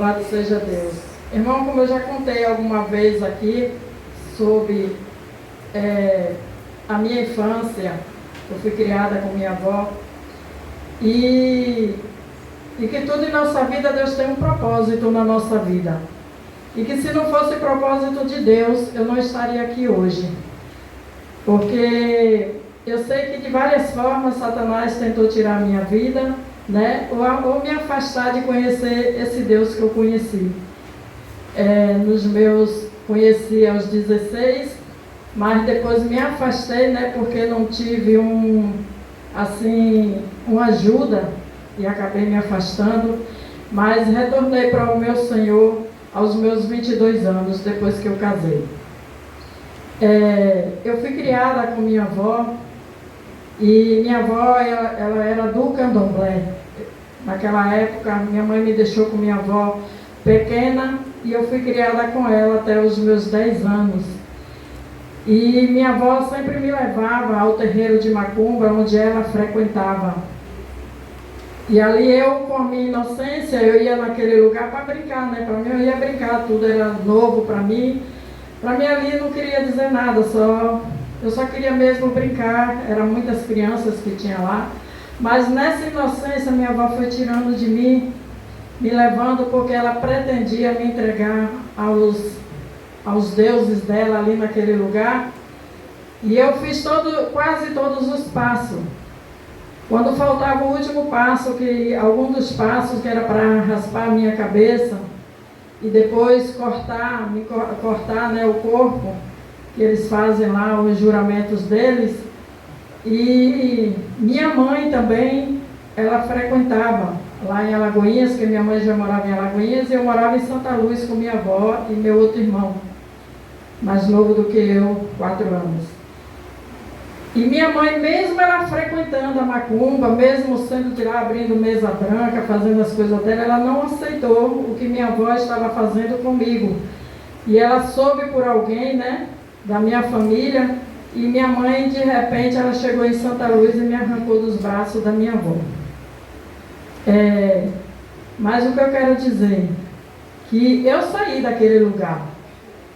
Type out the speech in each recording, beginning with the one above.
Louvado seja Deus. Irmão, como eu já contei alguma vez aqui sobre a minha infância, eu fui criada com minha avó, e que tudo em nossa vida, Deus tem um propósito na nossa vida. E que se não fosse propósito de Deus, eu não estaria aqui hoje. Porque eu sei que de várias formas Satanás tentou tirar a minha vida, né? Ou me afastar de conhecer esse Deus que eu conheci. Conheci aos 16, mas depois me afastei, né? Porque não tive uma ajuda e acabei me afastando. Mas retornei para o meu Senhor aos meus 22 anos, depois que eu casei. Eu fui criada com minha avó, e minha avó ela era do candomblé. Naquela época, minha mãe me deixou com minha avó pequena, e eu fui criada com ela até os meus 10 anos. E minha avó sempre me levava ao terreiro de macumba, onde ela frequentava. E ali eu, com a minha inocência, eu ia naquele lugar para brincar, né? Para mim eu ia brincar, tudo era novo para mim. Para mim ali não queria dizer nada, eu só queria mesmo brincar. Eram muitas crianças que tinha lá. Mas nessa inocência minha avó foi tirando de mim, me levando porque ela pretendia me entregar aos deuses dela ali naquele lugar. E eu fiz quase todos os passos. Quando faltava o último passo, algum dos passos que era para raspar a minha cabeça e depois cortar, né, o corpo, que eles fazem lá os juramentos deles. E minha mãe também, ela frequentava lá em Alagoinhas, que minha mãe já morava em Alagoinhas, e eu morava em Santa Luz com minha avó e meu outro irmão, mais novo do que eu, 4 anos. E minha mãe, mesmo ela frequentando a macumba, mesmo sendo de lá abrindo mesa branca, fazendo as coisas dela, ela não aceitou o que minha avó estava fazendo comigo. E ela soube por alguém, né, da minha família, e minha mãe, de repente, ela chegou em Santa Luz e me arrancou dos braços da minha avó. Mas o que eu quero dizer, que eu saí daquele lugar.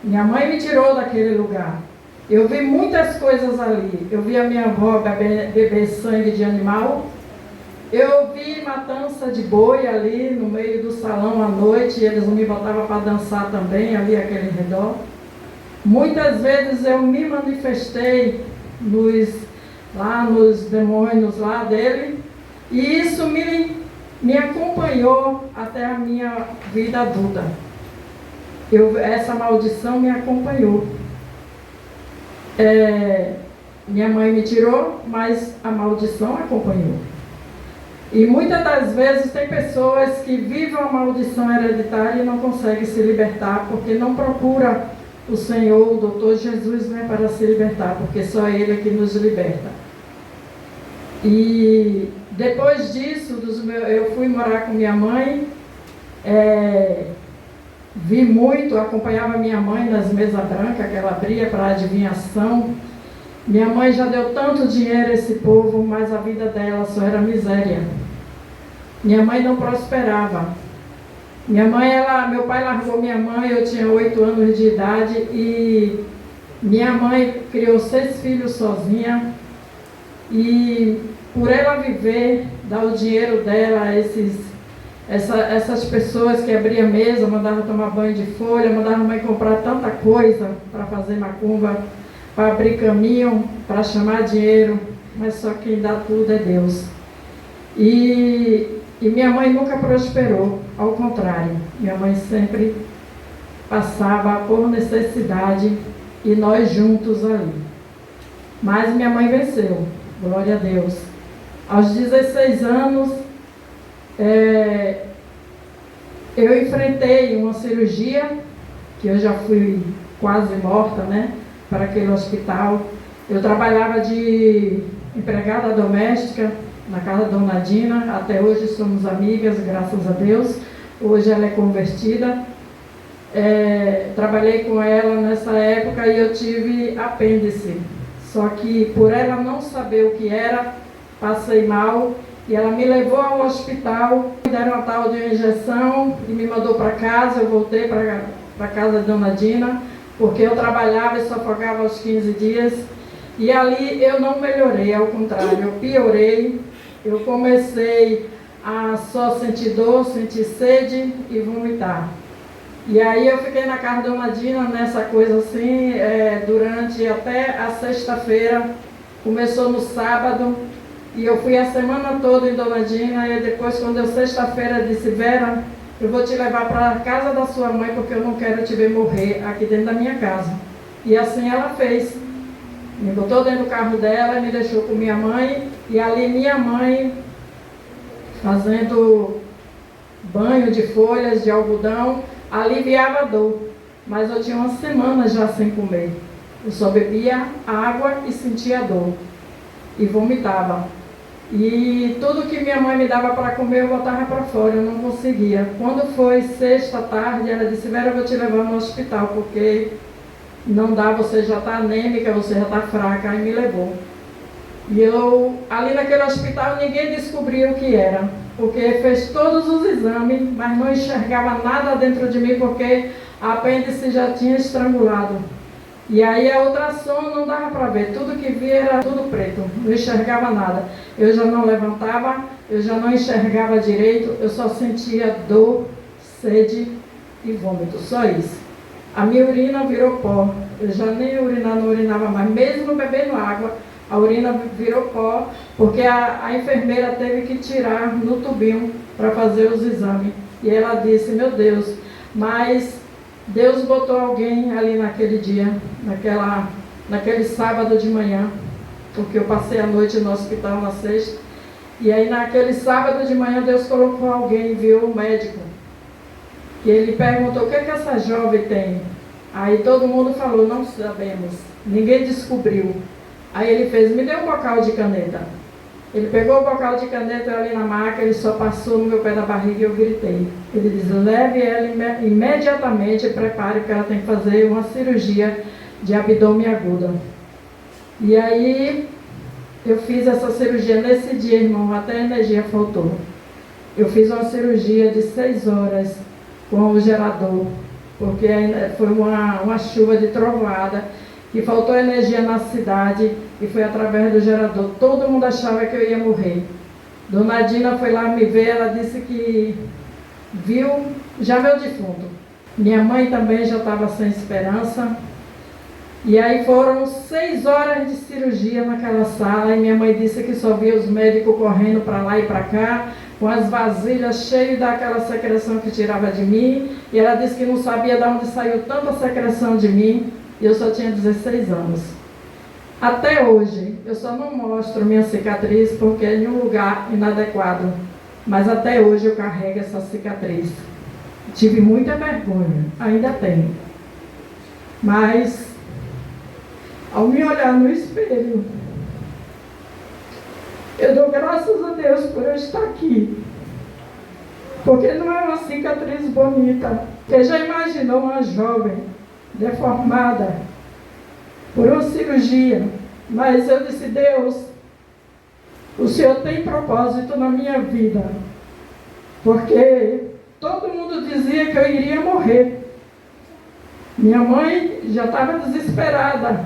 Minha mãe me tirou daquele lugar. Eu vi muitas coisas ali. Eu vi a minha avó beber sangue de animal. Eu vi matança de boi ali no meio do salão à noite. E eles me botavam para dançar também ali aquele redor. Muitas vezes eu me manifestei nos demônios lá dele. E isso me acompanhou até a minha vida adulta. Essa maldição me acompanhou. Minha mãe me tirou, mas a maldição acompanhou. E muitas das vezes tem pessoas que vivem a maldição hereditária e não conseguem se libertar, porque não procura o Senhor, o doutor Jesus, né, para se libertar, porque só Ele é que nos liberta. E depois disso, eu fui morar com minha mãe, vi muito, acompanhava minha mãe nas mesas brancas que ela abria para adivinhação. Minha mãe já deu tanto dinheiro a esse povo, mas a vida dela só era miséria. Minha mãe não prosperava. Meu pai largou minha mãe, eu tinha 8 anos de idade, e minha mãe criou 6 filhos sozinha. E por ela viver, dar o dinheiro dela a essas pessoas que abriam mesa, mandavam tomar banho de folha, mandavam a mãe comprar tanta coisa para fazer macumba, para abrir caminho, para chamar dinheiro, mas só quem dá tudo é Deus. E minha mãe nunca prosperou, ao contrário, minha mãe sempre passava por necessidade e nós juntos ali. Mas minha mãe venceu, glória a Deus. Aos 16 anos, eu enfrentei uma cirurgia, que eu já fui quase morta, né, para aquele hospital. Eu trabalhava de empregada doméstica na casa da Dona Dina, até hoje somos amigas, graças a Deus. Hoje ela é convertida. Trabalhei com ela nessa época e eu tive apêndice. Só que por ela não saber o que era, passei mal E ela me levou ao hospital, me deram uma tal de injeção e me mandou para casa. Eu voltei para casa de Dona Dina, porque eu trabalhava e sufocava aos 15 dias. E ali eu não melhorei, ao contrário, eu piorei. Eu comecei a só sentir dor, sentir sede e vomitar. E aí eu fiquei na casa de Dona Dina, nessa coisa assim, durante até a sexta-feira. Começou no sábado. E eu fui a semana toda em Dona Dina, e depois, quando eu sexta-feira, disse: Vera, eu vou te levar para a casa da sua mãe, porque eu não quero te ver morrer aqui dentro da minha casa. E assim ela fez. Me botou dentro do carro dela, me deixou com minha mãe, e ali minha mãe, fazendo banho de folhas de algodão, aliviava a dor. Mas eu tinha uma semana já sem comer. Eu só bebia água e sentia dor. E vomitava. E tudo que minha mãe me dava para comer, eu botava para fora, eu não conseguia. Quando foi sexta tarde, ela disse: Vera, eu vou te levar no hospital, porque não dá, você já está anêmica, você já está fraca. Aí me levou. E eu, ali naquele hospital, ninguém descobriu o que era, porque fez todos os exames, mas não enxergava nada dentro de mim, porque a apêndice já tinha estrangulado. E aí a ultrassom não dava para ver, tudo que via era tudo preto, não enxergava nada. Eu já não levantava, eu já não enxergava direito, eu só sentia dor, sede e vômito, só isso. A minha urina virou pó, eu já nem não urinava mais, mesmo bebendo água, a urina virou pó, porque a enfermeira teve que tirar no tubinho para fazer os exames. E ela disse: meu Deus, mas Deus botou alguém ali naquele dia, naquele sábado de manhã, porque eu passei a noite no hospital na sexta, e aí naquele sábado de manhã Deus colocou alguém, viu, o médico, e ele perguntou: o que é que essa jovem tem? Aí todo mundo falou: não sabemos, ninguém descobriu. Aí ele fez: me deu um bocal de caneta. Ele pegou o bocal de caneta ali na maca, ele só passou no meu pé da barriga e eu gritei. Ele disse: leve ela imediatamente e prepare, porque ela tem que fazer uma cirurgia de abdômen aguda. E aí eu fiz essa cirurgia nesse dia, irmão, até a energia faltou. Eu fiz uma cirurgia de 6 horas com o gerador, porque foi uma chuva de trovoada, que faltou energia na cidade, e foi através do gerador. Todo mundo achava que eu ia morrer. Dona Dina foi lá me ver, ela disse que viu já meu defunto. Minha mãe também já estava sem esperança. E aí foram 6 horas de cirurgia naquela sala, e minha mãe disse que só via os médicos correndo para lá e para cá, com as vasilhas cheias daquela secreção que tirava de mim, e ela disse que não sabia de onde saiu tanta secreção de mim, e eu só tinha 16 anos. Até hoje, eu só não mostro minha cicatriz porque é em um lugar inadequado, mas até hoje eu carrego essa cicatriz. Tive muita vergonha, ainda tenho. Mas, ao me olhar no espelho, eu dou graças a Deus por eu estar aqui. Porque não é uma cicatriz bonita. Você já imaginou uma jovem deformada por uma cirurgia? Mas eu disse: Deus, o Senhor tem propósito na minha vida. Porque todo mundo dizia que eu iria morrer. Minha mãe já estava desesperada.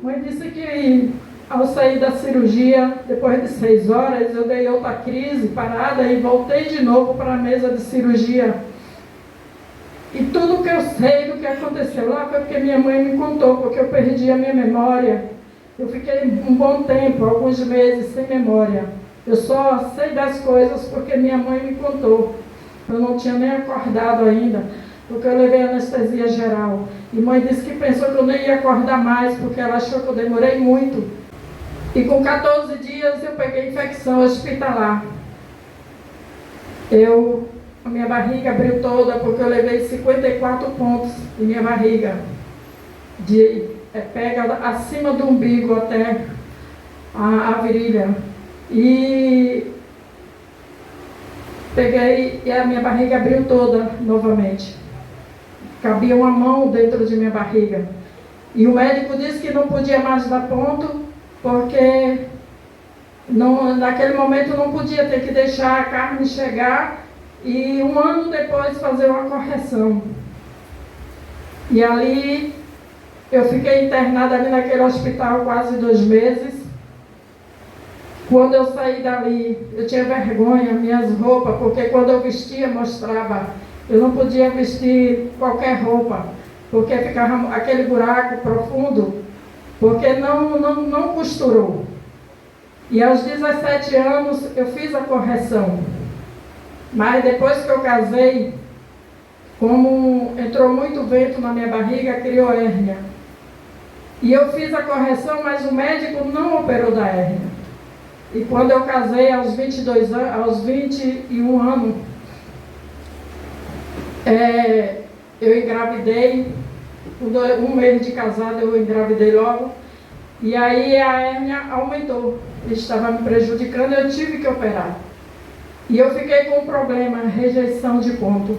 Mãe disse que ao sair da cirurgia, depois de 6 horas, eu dei outra crise parada e voltei de novo para a mesa de cirurgia. E tudo que eu sei do que aconteceu lá foi porque minha mãe me contou, porque eu perdi a minha memória. Eu fiquei um bom tempo, alguns meses, sem memória. Eu só sei das coisas porque minha mãe me contou. Eu não tinha nem acordado ainda, porque eu levei anestesia geral. E mãe disse que pensou que eu nem ia acordar mais, porque ela achou que eu demorei muito. E com 14 dias eu peguei infecção hospitalar. A minha barriga abriu toda, porque eu levei 54 pontos em minha barriga. Pega acima do umbigo até a virilha. E peguei e a minha barriga abriu toda novamente. Cabia uma mão dentro de minha barriga. E o médico disse que não podia mais dar ponto, porque Não, naquele momento eu não podia ter que deixar a carne chegar e 1 ano depois fazer uma correção. E ali eu fiquei internada ali naquele hospital quase 2 meses. Quando eu saí dali, eu tinha vergonha, minhas roupas, porque quando eu vestia mostrava. Eu não podia vestir qualquer roupa, porque ficava aquele buraco profundo, porque não costurou. E aos 17 anos eu fiz a correção. Mas depois que eu casei, como entrou muito vento na minha barriga, criou hérnia. E eu fiz a correção, mas o médico não operou da hérnia. E quando eu casei, aos 21 anos, eu engravidei. Com 1 mês de casada eu engravidei logo. E aí a hérnia aumentou. Estava me prejudicando, eu tive que operar. E eu fiquei com um problema, rejeição de ponto.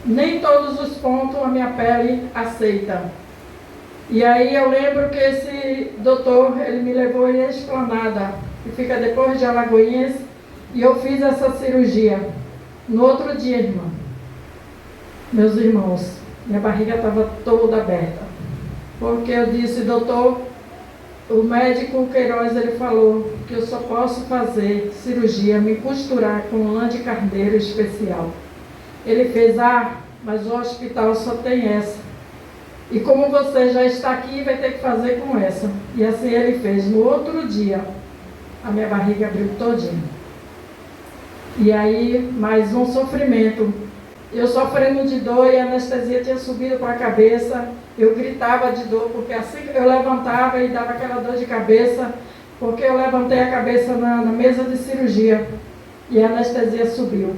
Nem todos os pontos a minha pele aceita. E aí eu lembro que esse doutor, ele me levou em Esplanada, que fica depois de Alagoinhas, e eu fiz essa cirurgia. No outro dia, meus irmãos, minha barriga estava toda aberta. Porque eu disse, doutor, o médico Queiroz, ele falou que eu só posso fazer cirurgia, me costurar com lã de carneiro especial. Ele fez, mas o hospital só tem essa. E como você já está aqui, vai ter que fazer com essa. E assim ele fez. No outro dia, a minha barriga abriu todinha. E aí, mais um sofrimento. Eu sofrendo de dor e a anestesia tinha subido para a cabeça. Eu gritava de dor, porque assim que eu levantava e dava aquela dor de cabeça, porque eu levantei a cabeça na mesa de cirurgia e a anestesia subiu.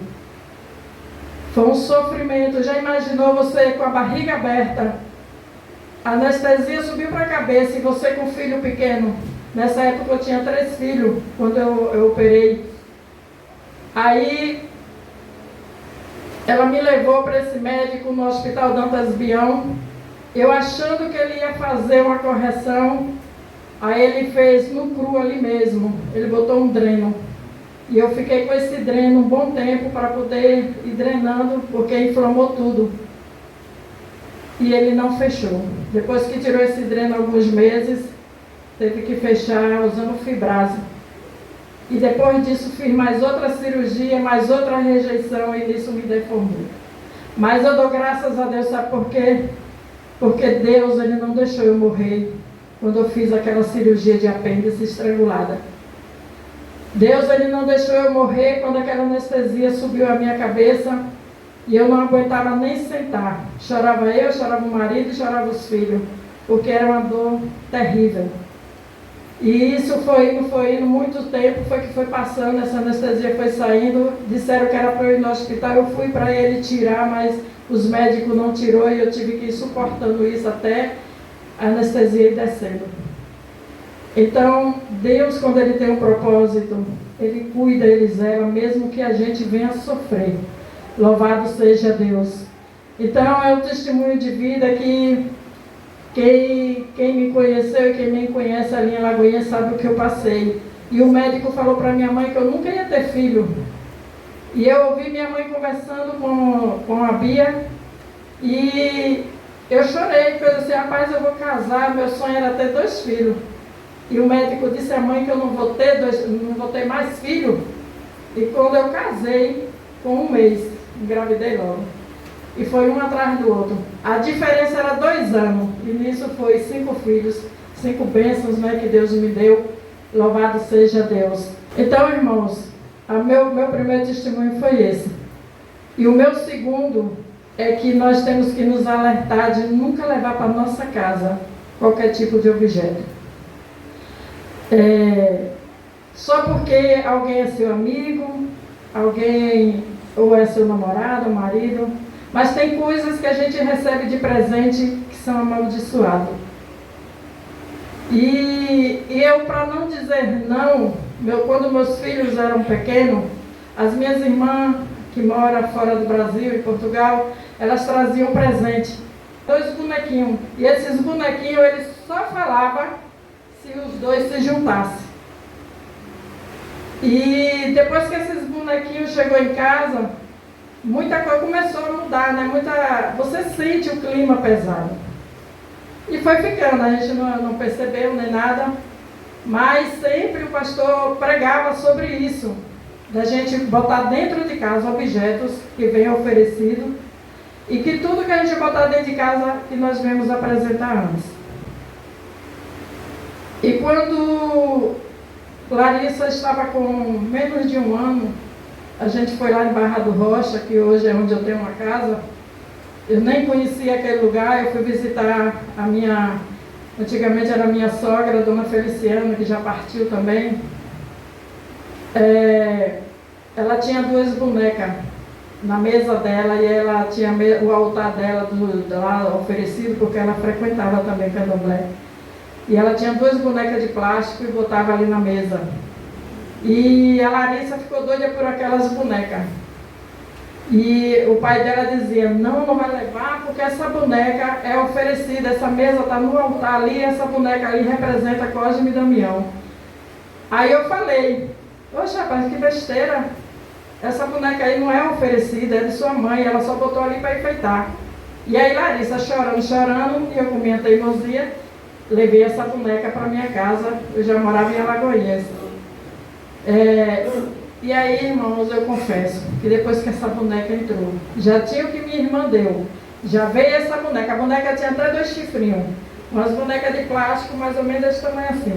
Foi um sofrimento. Já imaginou você com a barriga aberta? A anestesia subiu para a cabeça e você com um filho pequeno. Nessa época eu tinha 3 filhos, quando eu operei. Aí ela me levou para esse médico no Hospital Dantas Bião. Eu achando que ele ia fazer uma correção. Aí ele fez no cru ali mesmo. Ele botou um dreno. E eu fiquei com esse dreno um bom tempo para poder ir drenando, porque inflamou tudo. E ele não fechou. Depois que tirou esse dreno alguns meses, teve que fechar usando fibrase. E depois disso fiz mais outra cirurgia, mais outra rejeição e nisso me deformou. Mas eu dou graças a Deus, sabe por quê? Porque Deus, ele não deixou eu morrer quando eu fiz aquela cirurgia de apêndice estrangulada. Deus, ele não deixou eu morrer quando aquela anestesia subiu a minha cabeça e eu não aguentava nem sentar. Chorava eu, chorava o marido e chorava os filhos, porque era uma dor terrível. E isso foi indo muito tempo, foi passando, essa anestesia foi saindo, disseram que era para eu ir no hospital, eu fui para ele tirar, mas os médicos não tirou e eu tive que ir suportando isso até a anestesia ir descendo. Então, Deus, quando ele tem um propósito, ele cuida, ele zela, mesmo que a gente venha sofrer. Louvado seja Deus. Então, é um testemunho de vida que quem me conheceu e quem me conhece ali em Alagoinhas sabe o que eu passei. E o médico falou para minha mãe que eu nunca ia ter filho. E eu ouvi minha mãe conversando com a Bia e eu chorei, porque eu disse, rapaz, eu vou casar, meu sonho era ter 2 filhos. E o médico disse à mãe que eu não vou ter mais filho. E quando eu casei, com 1 mês, engravidei logo. E foi um atrás do outro. A diferença era 2 anos. E nisso foi 5 filhos, 5 bênçãos, né, que Deus me deu. Louvado seja Deus. Então, irmãos, meu primeiro testemunho foi esse. E o meu segundo é que nós temos que nos alertar de nunca levar para nossa casa qualquer tipo de objeto. Só porque alguém é seu amigo, alguém ou é seu namorado, marido, mas tem coisas que a gente recebe de presente que são amaldiçoadas. E eu, para não dizer não, quando meus filhos eram pequenos, as minhas irmãs que moram fora do Brasil, em Portugal, elas traziam presente, 2 bonequinhos. E esses bonequinhos, eles só falavam se os 2 se juntassem. E depois que esses bonequinhos chegou em casa, muita coisa começou a mudar, né? Você sente o clima pesado. E foi ficando, a gente não percebeu nem nada, mas sempre o pastor pregava sobre isso, da gente botar dentro de casa objetos que venham oferecido e que tudo que a gente botar dentro de casa que nós viemos apresentar antes. E quando Larissa estava com menos de 1 ano, a gente foi lá em Barra do Rocha, que hoje é onde eu tenho uma casa. Eu nem conhecia aquele lugar, eu fui visitar antigamente era a minha sogra, Dona Feliciana, que já partiu também. Ela tinha 2 bonecas na mesa dela e ela tinha o altar dela lá oferecido, porque ela frequentava também candomblé. E ela tinha 2 bonecas de plástico e botava ali na mesa. E a Larissa ficou doida por aquelas bonecas. E o pai dela dizia, não vai levar, porque essa boneca é oferecida, essa mesa está no altar ali, essa boneca ali representa Cosme e Damião. Aí eu falei, poxa, rapaz, que besteira, essa boneca aí não é oferecida, é de sua mãe, ela só botou ali para enfeitar. E aí Larissa chorando, e eu com minha teimosia, levei essa boneca para minha casa, eu já morava em Alagoinhas. E aí, irmãos, eu confesso que depois que essa boneca entrou, já tinha o que minha irmã deu, já veio essa boneca, a boneca tinha até 2 chifrinhos, umas bonecas de plástico mais ou menos desse tamanho assim,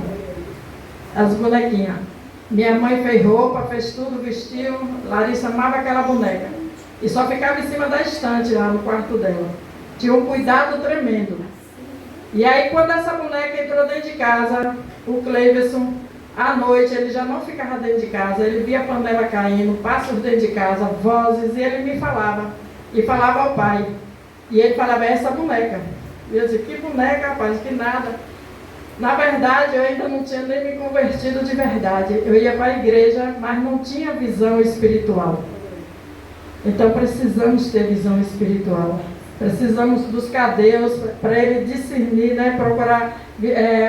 as bonequinhas. Minha mãe fez roupa, fez tudo, vestiu, Larissa amava aquela boneca, e só ficava em cima da estante lá no quarto dela, tinha um cuidado tremendo. E aí, quando essa boneca entrou dentro de casa, o Cleverson, à noite, ele já não ficava dentro de casa, ele via a panela caindo, passos dentro de casa, vozes, e ele me falava, e falava ao pai. E ele falava, é essa boneca. E eu disse, que boneca, rapaz, que nada. Na verdade, eu ainda não tinha nem me convertido de verdade. Eu ia para a igreja, mas não tinha visão espiritual. Então, precisamos ter visão espiritual. Precisamos buscar Deus para Ele discernir, né? Procurar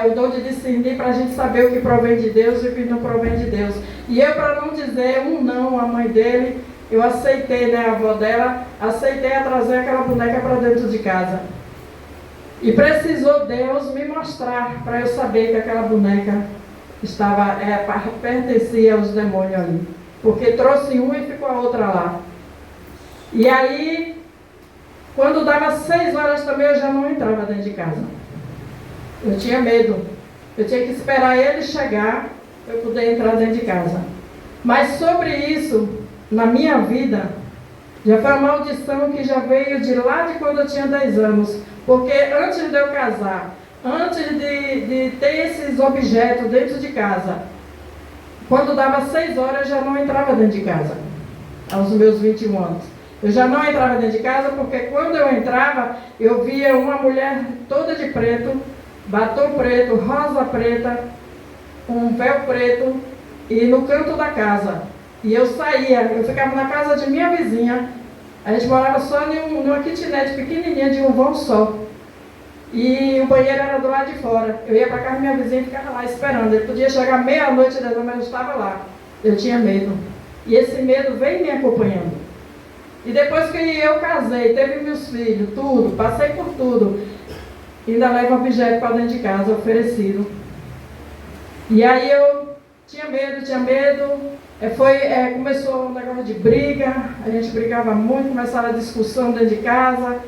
o dom de discernir para a gente saber o que provém de Deus e o que não provém de Deus. E eu, para não dizer um não à mãe dele, eu aceitei, né, a avó dela, aceitei a trazer aquela boneca para dentro de casa. E precisou Deus me mostrar para eu saber que aquela boneca pertencia aos demônios ali. Porque trouxe uma e ficou a outra lá. E aí, quando dava 6 horas também, eu já não entrava dentro de casa. Eu tinha medo. Eu tinha que esperar ele chegar para eu poder entrar dentro de casa. Mas sobre isso, na minha vida, já foi uma maldição que já veio de lá de quando eu tinha 10 anos. Porque antes de eu casar, antes de ter esses objetos dentro de casa, quando dava 6 horas, eu já não entrava dentro de casa, aos meus 21 anos. Eu já não entrava dentro de casa, porque quando eu entrava, eu via uma mulher toda de preto, batom preto, rosa preta, um véu preto, e no canto da casa. E eu saía, eu ficava na casa de minha vizinha, a gente morava só numa kitnet pequenininha de um vão só. E o banheiro era do lado de fora. Eu ia para casa da minha vizinha e ficava lá esperando. Ele podia chegar meia-noite, mas eu estava lá. Eu tinha medo. E esse medo veio me acompanhando. E depois que eu casei, teve meus filhos, tudo, passei por tudo, ainda levo objeto para dentro de casa, oferecido. E aí eu tinha medo, começou um negócio de briga, a gente brigava muito, começava a discussão dentro de casa,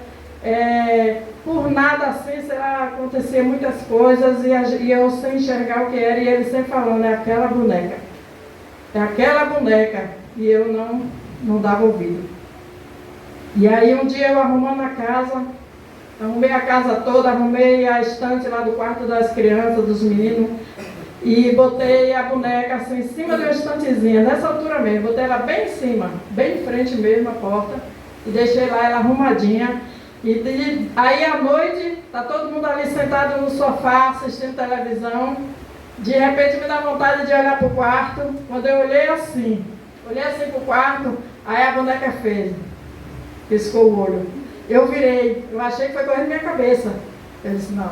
por nada assim, sei lá, acontecia muitas coisas, e eu sem enxergar o que era, e ele sempre falando, é aquela boneca, e eu não dava ouvido. E aí um dia eu arrumando a casa, arrumei a casa toda, arrumei a estante lá do quarto das crianças, dos meninos, e botei a boneca assim em cima de uma estantezinha, nessa altura mesmo, botei ela bem em cima, bem em frente mesmo à porta, e deixei lá ela arrumadinha. E aí à noite, tá todo mundo ali sentado no sofá, assistindo televisão, de repente me dá vontade de olhar para o quarto, quando eu olhei assim para o quarto, aí a boneca fez, piscou o olho. Eu virei, eu achei que foi correndo na minha cabeça. Eu disse, não.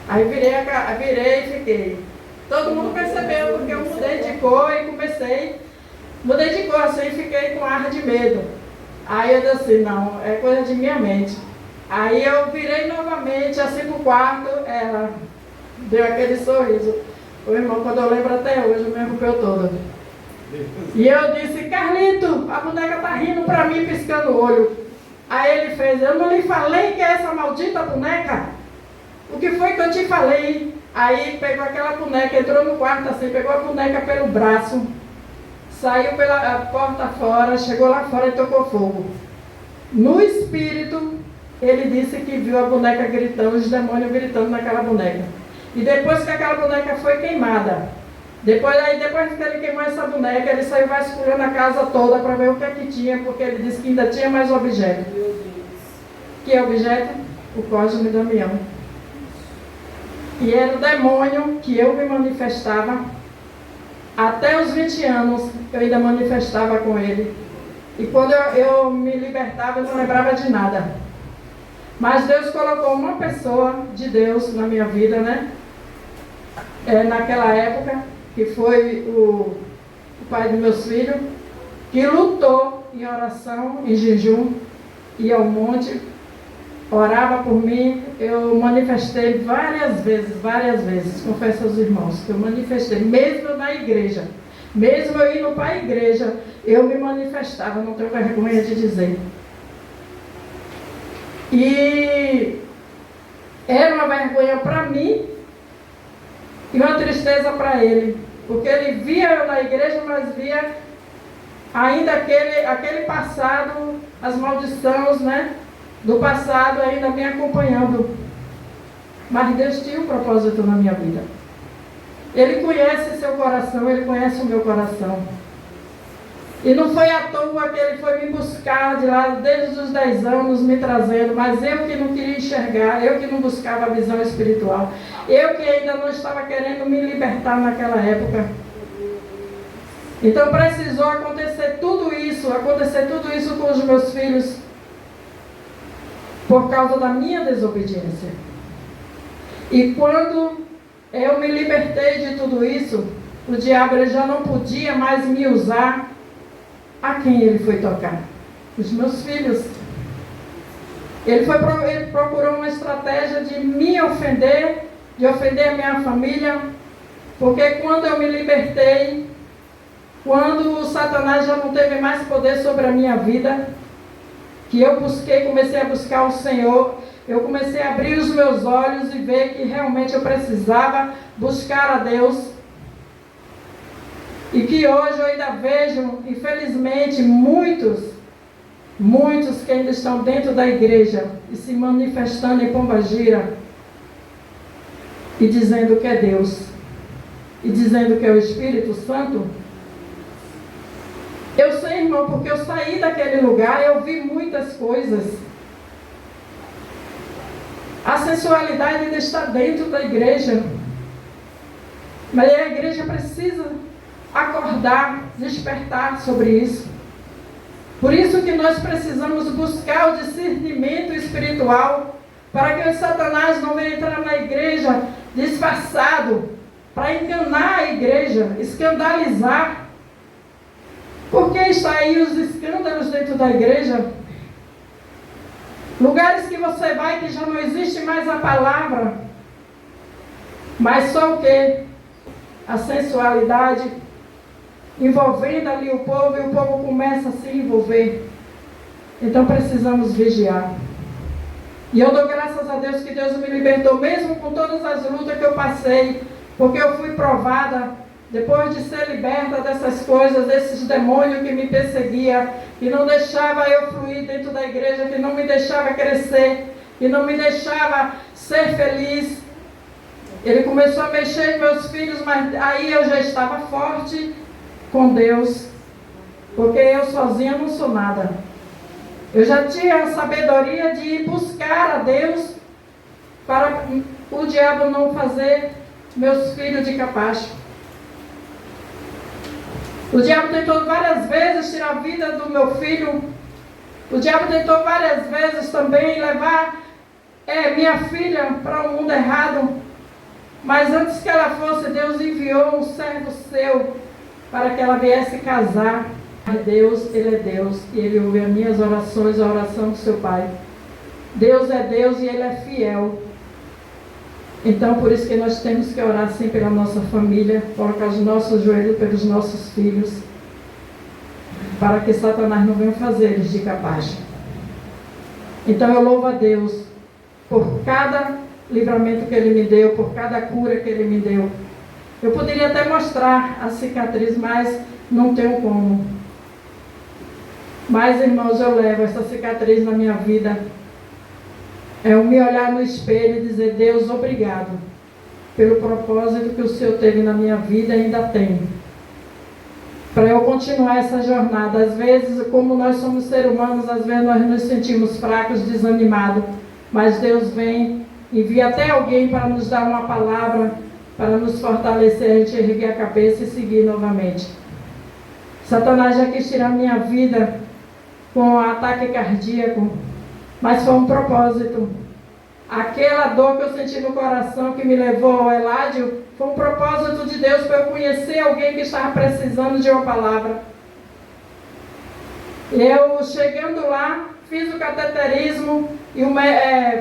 Aí virei e fiquei. Todo mundo percebeu, porque eu mudei de cor e mudei de cor assim e fiquei com ar de medo. Aí eu disse assim, não, é coisa de minha mente. Aí eu virei novamente assim pro quarto, ela deu aquele sorriso. O irmão, quando eu lembro até hoje, me arrepeu toda. E eu disse, Carlito, a boneca tá rindo pra mim, piscando o olho. Aí ele fez, eu não lhe falei que é essa maldita boneca? O que foi que eu te falei? Aí pegou aquela boneca, entrou no quarto assim, pegou a boneca pelo braço, saiu pela porta fora, chegou lá fora e tocou fogo. No espírito, ele disse que viu a boneca gritando, os demônios gritando naquela boneca. E depois que aquela boneca foi queimada, depois que ele queimou essa boneca, ele saiu vasculhando a casa toda para ver o que é que tinha, porque ele disse que ainda tinha mais objeto. Que objeto? O Cosme e Damião. E era o demônio que eu me manifestava. Até os 20 anos eu ainda manifestava com ele. E quando eu me libertava, eu não lembrava de nada. Mas Deus colocou uma pessoa de Deus na minha vida, né? Naquela época, que foi o pai dos meus filhos, que lutou em oração, em jejum, ia ao monte, orava por mim. Eu manifestei várias vezes, confesso aos irmãos, que eu manifestei, mesmo na igreja, mesmo eu indo para a igreja, eu me manifestava, não tenho vergonha de dizer. E era uma vergonha para mim e uma tristeza para ele, porque ele via eu na igreja, mas via ainda aquele passado, as maldições, né, do passado ainda me acompanhando. Mas Deus tinha um propósito na minha vida. Ele conhece seu coração, Ele conhece o meu coração. E não foi à toa que Ele foi me buscar de lá desde os 10 anos, me trazendo, mas eu que não queria enxergar, eu que não buscava a visão espiritual, eu que ainda não estava querendo me libertar naquela época. Então precisou acontecer tudo isso com os meus filhos, por causa da minha desobediência. E quando eu me libertei de tudo isso, o diabo ele já não podia mais me usar. A quem ele foi tocar? Os meus filhos. Ele procurou uma estratégia de me ofender, de ofender a minha família, porque quando eu me libertei, quando o Satanás já não teve mais poder sobre a minha vida, que eu comecei a buscar o Senhor, eu comecei a abrir os meus olhos e ver que realmente eu precisava buscar a Deus. E que hoje eu ainda vejo, infelizmente, muitos que ainda estão dentro da igreja e se manifestando em Pombagira e dizendo que é Deus e dizendo que é o Espírito Santo. Eu sei, irmão, porque eu saí daquele lugar, eu vi muitas coisas. A sensualidade ainda está dentro da igreja, mas a igreja precisa acordar, despertar sobre isso. Por isso que nós precisamos buscar o discernimento espiritual, para que o Satanás não venha entrar na igreja disfarçado, para enganar a igreja, escandalizar. Porque está aí os escândalos dentro da igreja? Lugares que você vai que já não existe mais a palavra, mas só o quê? A sensualidade, envolvendo ali o povo, e o povo começa a se envolver. Então precisamos vigiar. E eu dou graças a Deus que Deus me libertou, mesmo com todas as lutas que eu passei, porque eu fui provada, depois de ser liberta dessas coisas, desses demônios que me perseguiam, que não deixava eu fluir dentro da igreja, que não me deixava crescer, que não me deixava ser feliz. Ele começou a mexer em meus filhos, mas aí eu já estava forte com Deus, porque eu sozinha não sou nada. Eu já tinha a sabedoria de ir buscar a Deus para o diabo não fazer meus filhos de capacho. O diabo tentou várias vezes tirar a vida do meu filho. O diabo tentou várias vezes também levar minha filha para o mundo errado. Mas antes que ela fosse, Deus enviou um servo seu para que ela viesse casar. Deus, Ele é Deus, e Ele ouve as minhas orações, a oração do seu Pai. Deus é Deus e Ele é fiel. Então, por isso que nós temos que orar sim pela nossa família, colocar os nossos joelhos pelos nossos filhos, para que Satanás não venha fazer eles de capaz. Então, eu louvo a Deus por cada livramento que Ele me deu, por cada cura que Ele me deu. Eu poderia até mostrar a cicatriz, mas não tenho como. Mas, irmãos, eu levo essa cicatriz na minha vida. É eu me olhar no espelho e dizer: Deus, obrigado pelo propósito que o Senhor teve na minha vida e ainda tem. Para eu continuar essa jornada. Às vezes, como nós somos seres humanos, às vezes nós nos sentimos fracos, desanimados. Mas Deus vem, envia até alguém para nos dar uma palavra, para nos fortalecer, a gente erguer a cabeça e seguir novamente. Satanás já quis tirar minha vida com um ataque cardíaco, mas foi um propósito. Aquela dor que eu senti no coração que me levou ao Eládio, foi um propósito de Deus para eu conhecer alguém que estava precisando de uma palavra. Eu, chegando lá, fiz o cateterismo, e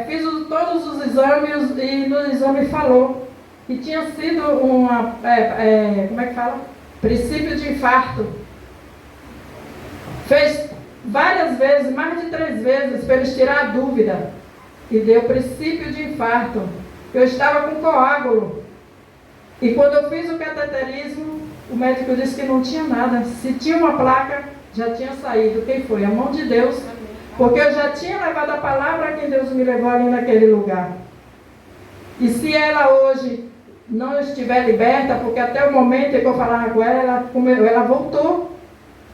fiz todos os exames, e no exame falou que tinha sido como é que fala? Princípio de infarto. Fez várias vezes, mais de 3 vezes, para eles tirar a dúvida. E deu princípio de infarto. Eu estava com coágulo. E quando eu fiz o cateterismo, o médico disse que não tinha nada. Se tinha uma placa, já tinha saído. Quem foi? A mão de Deus. Porque eu já tinha levado a palavra que Deus me levou ali naquele lugar. E se ela hoje não estiver liberta, porque até o momento que eu falava com ela, ela voltou.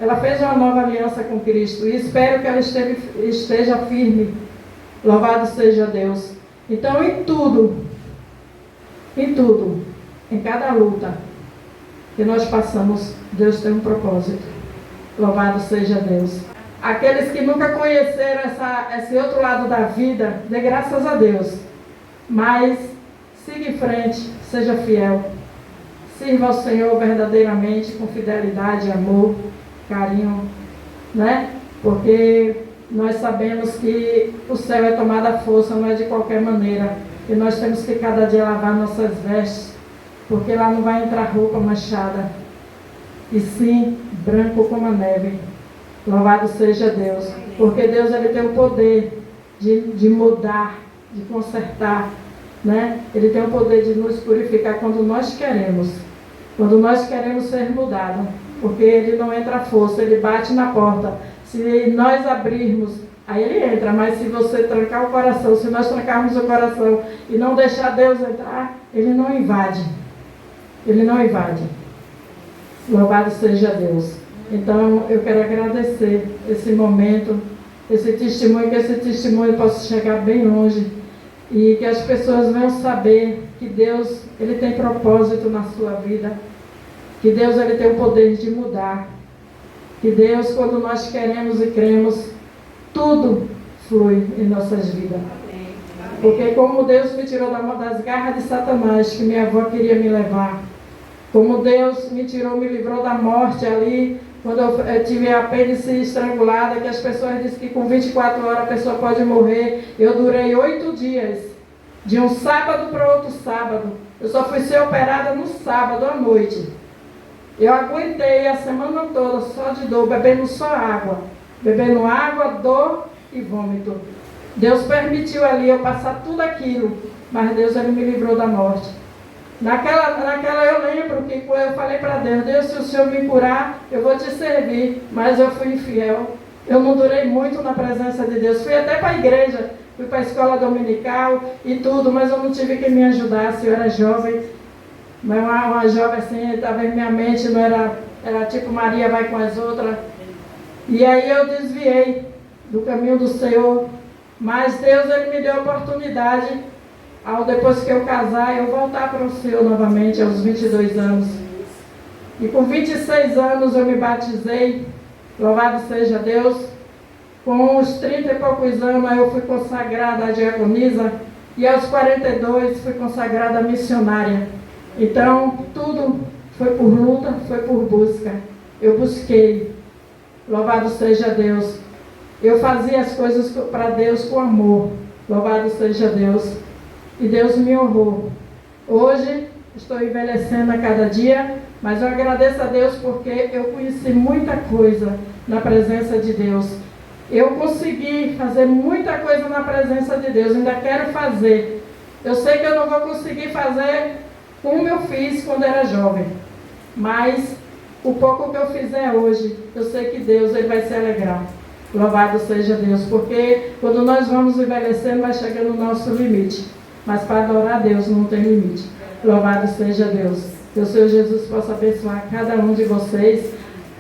Ela fez uma nova aliança com Cristo. E espero que ela esteja firme. Louvado seja Deus. Então, em tudo, em cada luta que nós passamos, Deus tem um propósito. Louvado seja Deus. Aqueles que nunca conheceram esse outro lado da vida, dê graças a Deus. Mas siga em frente, seja fiel. Sirva ao Senhor verdadeiramente, com fidelidade, amor, carinho, né? Porque nós sabemos que o céu é tomado à força, não é de qualquer maneira. E nós temos que cada dia lavar nossas vestes, porque lá não vai entrar roupa manchada, e sim branco como a neve. Louvado seja Deus, porque Deus, Ele tem o poder de mudar, de consertar, né? Ele tem o poder de nos purificar quando nós queremos ser mudados, porque Ele não entra à força, Ele bate na porta. Se nós abrirmos, aí Ele entra, mas se você trancar o coração, se nós trancarmos o coração e não deixar Deus entrar, Ele não invade. Ele não invade. Louvado seja Deus. Então, eu quero agradecer esse momento, esse testemunho, que esse testemunho possa chegar bem longe e que as pessoas venham saber que Deus, Ele tem propósito na sua vida, que Deus, Ele tem o poder de mudar, que Deus, quando nós queremos e cremos, tudo flui em nossas vidas. Porque como Deus me tirou das garras de Satanás, que minha avó queria me levar, como Deus me tirou, me livrou da morte ali, quando eu tive a apêndice estrangulada, que as pessoas dizem que com 24 horas a pessoa pode morrer. Eu durei 8 dias, de um sábado para outro sábado. Eu só fui ser operada no sábado à noite. Eu aguentei a semana toda só de dor, bebendo só água. Bebendo água, dor e vômito. Deus permitiu ali eu passar tudo aquilo, mas Deus, Ele me livrou da morte. Naquela eu lembro que eu falei para Deus: Deus, se o Senhor me curar, eu vou te servir. Mas eu fui infiel. Eu não durei muito na presença de Deus. Fui até para a igreja, fui para a escola dominical e tudo, mas eu não tive quem me ajudasse. Eu era jovem, mas uma jovem assim, estava em minha mente, não era tipo Maria vai com as outras. E aí eu desviei do caminho do Senhor. Mas Deus, Ele me deu a oportunidade, depois que eu casar, eu voltar para o Senhor novamente, aos 22 anos. E com 26 anos eu me batizei, louvado seja Deus. Com uns 30 e poucos anos eu fui consagrada a diaconisa. E aos 42 fui consagrada missionária. Então, tudo foi por luta, foi por busca. Eu busquei. Louvado seja Deus. Eu fazia as coisas para Deus com amor. Louvado seja Deus. E Deus me honrou. Hoje, estou envelhecendo a cada dia, mas eu agradeço a Deus porque eu conheci muita coisa na presença de Deus. Eu consegui fazer muita coisa na presença de Deus, ainda quero fazer. Eu sei que eu não vou conseguir fazer como eu fiz quando era jovem, mas o pouco que eu fizer hoje, eu sei que Deus ele vai se alegrar. Louvado seja Deus, porque quando nós vamos envelhecendo, vai chegando o nosso limite. Mas para adorar a Deus não tem limite. Louvado seja Deus. Que o Senhor Jesus possa abençoar cada um de vocês.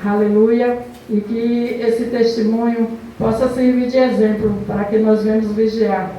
Aleluia. E que esse testemunho possa servir de exemplo para que nós venhamos vigiar